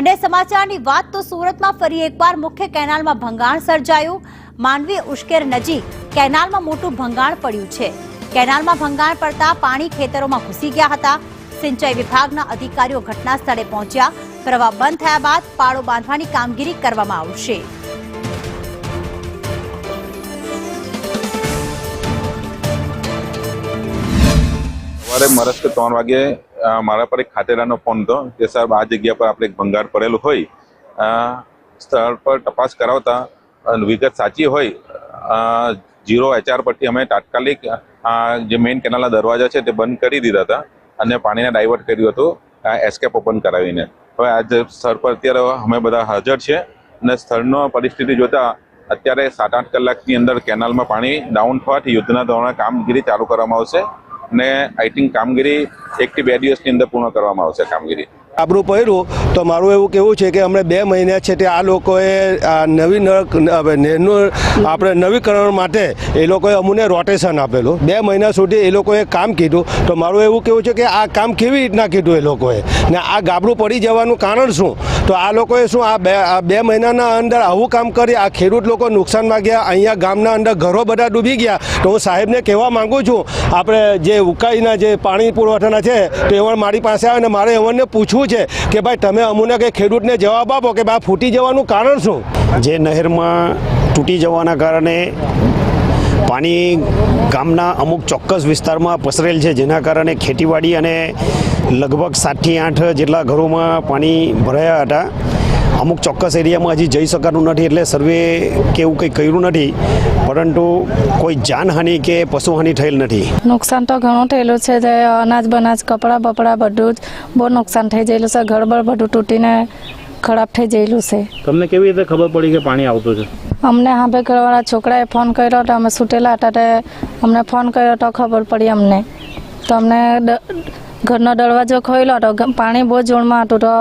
અને સમાચારની વાત તો સુરતમાં ફરી એકવાર મુખ્ય કેનાલમાં ભંગાણ સર્જાયું। માંડવી ઉશ્કેર નજીક કેનાલમાં મોટું ભંગાણ પડ્યું છે। કેનાલમાં ભંગાણ પડતા પાણી ખેતરોમાં ઘૂસી ગયા હતા। સિંચાઈ વિભાગના અધિકારીઓ ઘટના સ્થળે પહોંચ્યા। પ્રવાહ બંધ થયા બાદ પાળો બાંધવાની કામગીરી કરવામાં આવશે। मरस के 3 वागे मारा पर एक खातेदारનો फोन હતો કે સાહેબ આ જગ્યા પર આપણે એક ભંગાર પડેલું હોય સ્થળ પર તપાસ કરાવતા વિગત સાચી હોય 0 HR પરથી અમે તાત્કાલિક જે મેઇન કેનાલના દરવાજા છે તે બંધ કરી દીધા હતા અને પાણીને ડાયવર્ટ કર્યું હતું એસ્કેપ ઓપન કરાવીને। હવે આજ સ્થળ પર અત્યારે અમે બધા હાજર છે અને સ્થળનો પરિસ્થિતિ જોતા અત્યારે 7-8 કલાકની અંદર કેનાલમાં પાણી ડાઉન થવાથી યુદ્ધના ધોરણે કામગીરી ચાલુ કરવામાં આવશે ने आई थिंक कामगीरी 1 થી 2 દિવસની અંદર પૂર્ણ કરવામાં આવશે કામગીરી। આપણું પહેરું તો મારું એવું કહેવું છે કે અમને 2 મહિના છે તે આ લોકોએ નવી નહેરનું આપણે નવીકરણ માટે એ લોકોએ અમને રોટેશન આપેલું। 2 મહિના સુધી એ લોકોએ કામ કીધું તો મારું એવું કહેવું છે કે આ કામ કેવી રીતના કીધું એ લોકોએ ને આ ગાબડું પડી જવાનું કારણ શું? તો આ લોકોએ શું આ 2 મહિનાના અંદર આવું કામ કરી આ ખેડૂત લોકો નુકસાનમાં ગયા। અહીંયા ગામના અંદર ઘરો બધા ડૂબી ગયા। તો હું સાહેબને કહેવા માગું છું આપણે જે ઉકાઈના જે પાણી પુરવઠાના છે તો એવણ મારી પાસે આવે ને મારે એવણને પૂછવું છે કે ભાઈ તમે અમને કે ખેડૂતને જવાબ આપો કે ભાઈ ફૂટી જવાનું કારણ શું? જે નહેરમાં તૂટી જવાના કારણે પાણી ગામના અમુક ચોક્કસ વિસ્તારમાં પસરેલ છે, જેના કારણે ખેતીવાડી અને લગભગ 7 થી 8 જેટલા ઘરોમાં પાણી ભરાયા હતા। અમુક ચોક્કસ એરિયામાં હજી જઈ શકાતું નથી એટલે સર્વે કે એવું કંઈ કર્યું નથી, પરંતુ કોઈ જાનહાનિ કે પશુહાનિ થયેલ નથી। નુકસાન તો ઘણું થયેલું છે। જે અનાજ બનાજ કપડાં બપડા બધું જ બહુ નુકસાન થઈ ગયેલું છે। ઘરબર બધું તૂટીને ખરાબ થઈ ગયેલું છે। તમને કેવી રીતે ખબર પડી કે પાણી આવતું છે? અમને હાંભે ઘરવાળા છોકરાએ ફોન કર્યો તો અમે છૂટેલા હતા તે અમને ફોન કર્યો તો ખબર પડી અમને। તો અમને ઘરનો દરવાજો ખોલ્યો તો પાણી બહુ જોરમાં હતું તો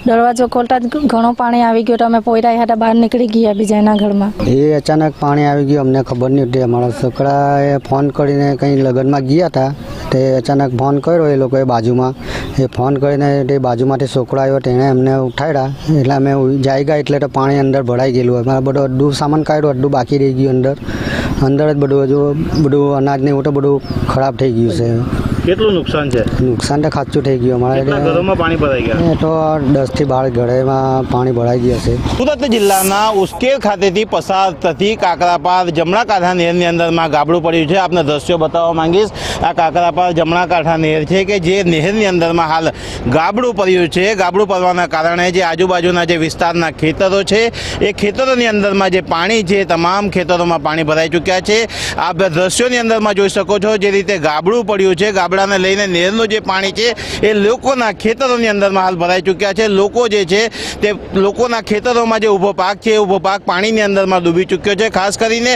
દરવાજો ખોલતા જ ઘણું પાણી આવી ગયું તો અમે પોયરા હતા બહાર નીકળી ગયા બીજાના ઘરમાં। એ અચાનક પાણી આવી ગયું, અમને ખબર નહીં હતી। અમારા છોકરાએ ફોન કરીને કંઈ લગ્નમાં ગયા હતા તે અચાનક ફોન કર્યો એ લોકોએ બાજુમાં, એ ફોન કરીને તે બાજુમાંથી છોકરો આવ્યો તેણે અમને ઉઠાડ્યા એટલે અમે જઈ ગયા એટલે તો પાણી અંદર ભરાઈ ગયેલું। અમારે બધું અડધું સામાન કાઢ્યું, અડધું બાકી રહી ગયું અંદર જ બધું અનાજ ને એવું તો બધું ખરાબ થઈ ગયું છે। કેટલું નુકસાન છે? નુકસાન તો ખાચું થઈ ગયું અમારે। ઘરોમાં પાણી ભરાઈ ગયા? તો 10 થી 12 ઘરેમાં પાણી ભરાઈ ગયા છે। સુરત જિલ્લાના ઉશ્કેર ખાતેથી પસાર થતી કાકરાપાર જમણા કાંઠા નહેરની અંદરમાં ગાબડું પડ્યું છે। આપને દ્રશ્યો બતાવવા માંગીશ। આ કાકરાપાર જમણા કાંઠા નહેર છે કે જે નહેરની અંદરમાં હાલ ગાબડું પડ્યું છે। ગાબડું પડવાના કારણે જે આજુબાજુના જે વિસ્તારના ખેતરો છે એ ખેતરોની અંદરમાં જે પાણી છે તમામ ખેતરોમાં પાણી ભરાઈ ચૂક્યા છે। આપ દ્રશ્યોની અંદરમાં જોઈ શકો છો જે રીતે ગાબડું પડ્યું છે। ગાબડાને લઈને નહેરનું જે પાણી છે એ લોકોના ખેતરોની અંદરમાં હાલ ભરાઈ ચૂક્યા છે। લોકો જે છે તે લોકોના ખેતરોમાં જે ઊભો પાક છે એ ઊભો પાક પાણીની અંદરમાં ડૂબી ચૂક્યો છે। ખાસ કરીને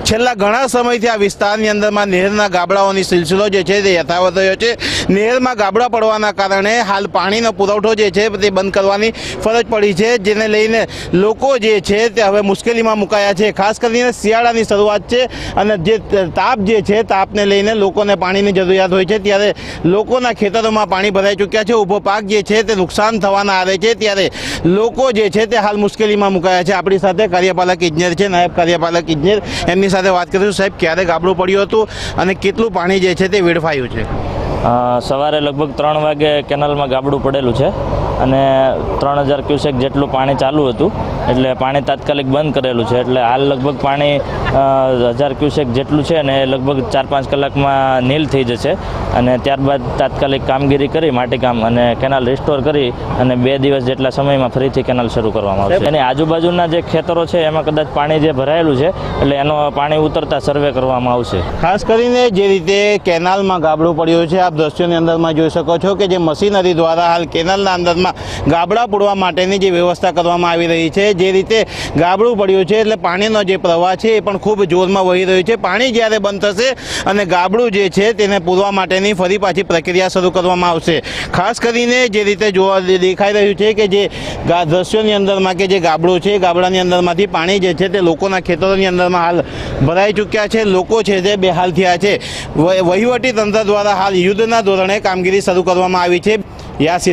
છેલ્લા ઘણા સમયથી આ વિસ્તારની અંદરમાં નહેરના ગાબડાઓની સિલસિલો જે છે તે યથાવત રહ્યો છે। નહેરમાં ગાબડા પડવાના કારણે હાલ પાણીનો પુરવઠો જે છે તે બંધ કરવાની ફરજ પડી છે, જેને લઈને લોકો જે છે તે હવે મુશ્કેલીમાં મુકાયા છે। ખાસ કરીને શિયાળાની શરૂઆત છે અને જે તાપ જે છે તાપને લઈને લોકોને પાણીની જરૂરિયાત હોય છે ત્યારે લોકોના ખેતરોમાં પાણી ભરાઈ ચૂક્યા છે। ઊભો પાક જે છે તે નુકસાન થવાના આરે છે ત્યારે લોકો જે છે તે હાલ મુશ્કેલીમાં મુકાયા છે। આપણી સાથે કાર્યપાલક ઇજનેર છે, નાયબ કાર્યપાલક ઇજનેર, એમની સાથે વાત કરીશું। સાહેબ, ક્યારે ગાબડું પડ્યું હતું અને કેટલું પાણી જે છે તે વેડફાયું છે? સવારે લગભગ 3 વાગે કેનાલમાં ગાબડું પડેલું છે અને 3000 ક્યુસેક જેટલું પાણી ચાલુ હતું એટલે પાણી તાત્કાલિક બંધ કરેલું છે। એટલે હાલ લગભગ પાણી 1000 ક્યુસેક જેટલું છે અને લગભગ 4-5 કલાકમાં નીલ થઈ જશે અને ત્યારબાદ તાત્કાલિક કામગીરી કરી માટીકામ અને કેનાલ રિસ્ટોર કરી અને 2 દિવસ જેટલા સમયમાં ફરીથી કેનાલ શરૂ કરવામાં આવશે। અને આજુબાજુના જે ખેતરો છે એમાં કદાચ પાણી જે ભરાયેલું છે એટલે એનો પાણી ઉતરતા સર્વે કરવામાં આવશે। ખાસ કરીને જે રીતે કેનાલમાં ગાબડું પડ્યું છે આપ દ્રશ્યોની અંદરમાં જોઈ શકો છો કે જે મશીનરી દ્વારા હાલ કેનાલના અંદરમાં ગાબડા પૂરવા માટેની જે વ્યવસ્થા કરવામાં આવી રહી છે। જે રીતે ગાબડું પડ્યું છે એટલે પાણીનો જે પ્રવાહ છે એ પણ ખૂબ જોરમાં વહી રહ્યું છે। પાણી જ્યારે બંધ થશે અને ગાબડું જે છે તેને પૂરવા માટેની ફરી પાછી પ્રક્રિયા શરૂ કરવામાં આવશે। ખાસ કરીને જે રીતે જોવા દેખાઈ રહ્યું છે કે જે દ્રશ્યોની અંદરમાં કે જે ગાબડું છે ગાબડાની અંદરમાંથી પાણી જે છે તે લોકોના ખેતરોની અંદરમાં હાલ ભરાઈ ચૂક્યા છે। લોકો છે તે બેહાલ થયા છે। વહીવટી તંત્ર દ્વારા હાલ યુદ્ધના ધોરણે કામગીરી શરૂ કરવામાં આવી છે। યાસી